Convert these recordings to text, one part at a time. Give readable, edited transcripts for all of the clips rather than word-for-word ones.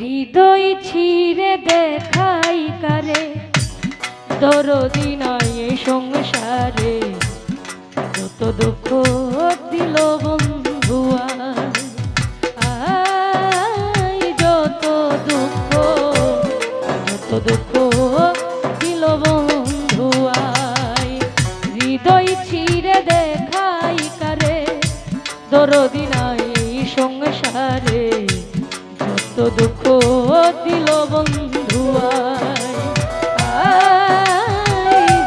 হৃদয় ছিঁড়ে দেখাই কারে, দরদি নাই এই সংসারে, যত দুঃখ দিল বন্ধু আয়, যত দুঃখ দিল বন্ধু আয়। হৃদয় ছিঁড়ে দেখাই কারে, দরদি নাই এই সংসারে, যত দুঃখ দিল বন্ধু আয়,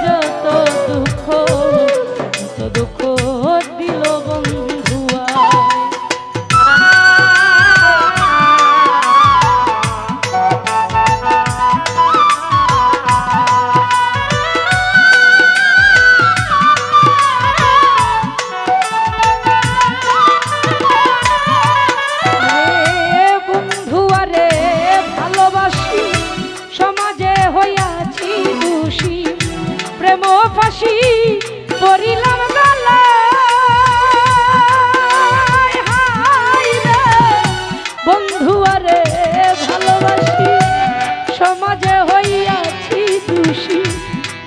যত দুঃখ দিল বন্ধু ফাঁসি পড়িলাম গলায়, হায় রে বন্ধু আরে ভালোবাসি, সমাজে হইয়াছি দোষী,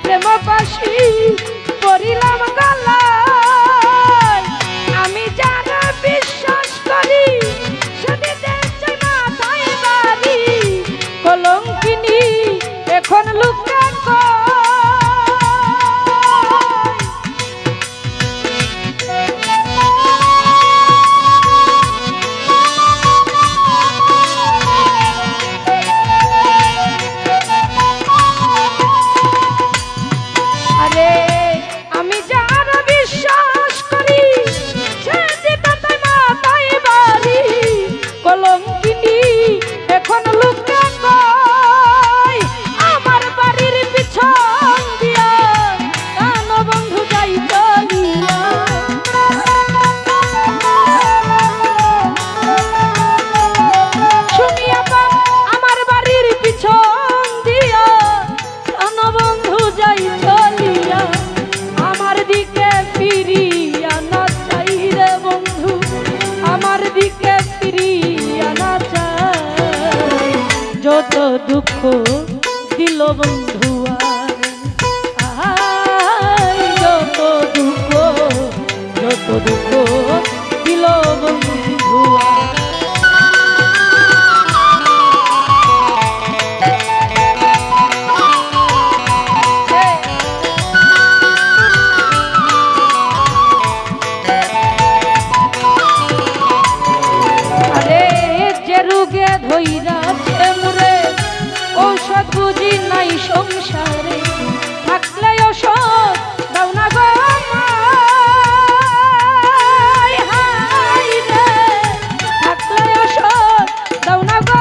প্রেম ফাঁসি পড়িলাম গলায়। আমি যারা বিশ্বাস করি সেদিকে চাই মাথায় বাড়ি, কলঙ্কিনী এখন লুকা যত দুঃখ দিল বন্ধু আয়, যত দুঃখ দিল বন্ধু আরে যে রোগে ধইরা ঔষধ বুঝি নাই সংসারে, থাকলে ঔষধ দাও না গো মায়, হায় রে থাকলে ঔষধ দাও না গো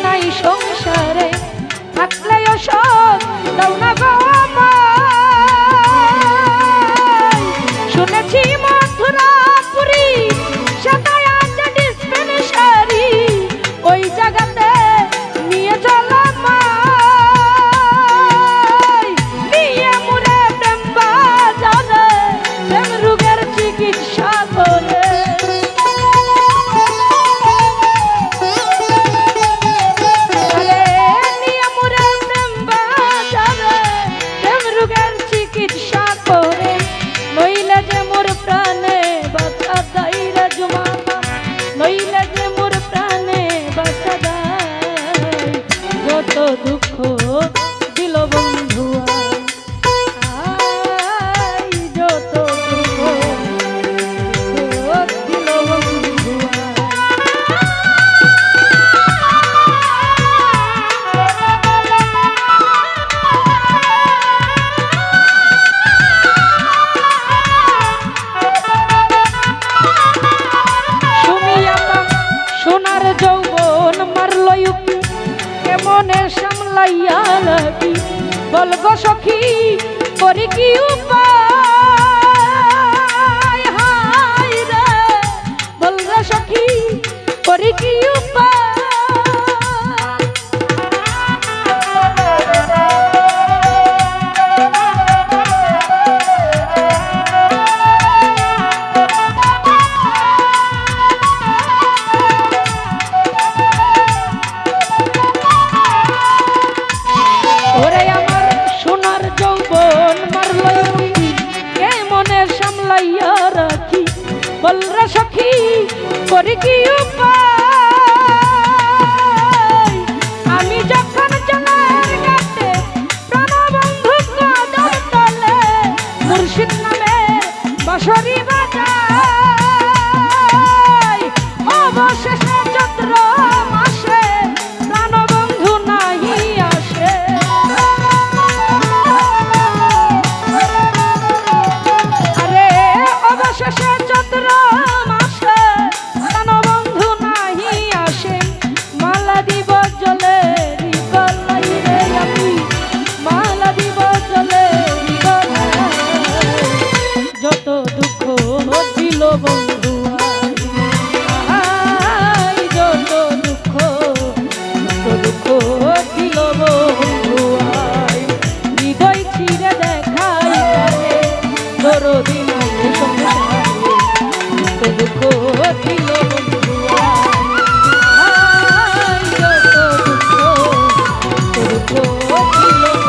নাই সংসারে, থাকলে সব দাও না গো মায়। শুনেছি মথুরাপুরি সেটাই আছে ডিসপেনসারি, ওই জায়গাতে নিয়ে চলো মায়, নিয়ে মুরে প্রেম বাজারে, প্রেম রোগের চিকিৎসা করে। দুঃখ দিল বন্ধু আয়, যত দুঃখ দিল বন্ধু সোনার যৌবন মারল মনে সামলাইয়া লাগি, বলগো সখী করি কি উপায় হায় রে বল রে সখী করি কি উপায় বলরা সখী করি কি উপায় আমি যখন জলের ঘাটে প্রাণবন্ধু কদম তলে মুর্শিদ নামে বাঁশরি বাজাই অবশেষে চৈত্র মাসে প্রাণবন্ধু নাহি আসে আরে অবশেষে চৈত্র বন্ধু যত দুঃখ দিল বন্ধু হৃদয় ছিঁড়ে দেখাই দরদি সংসারে দুঃখ দিল বন্ধু যত দুঃখ দিল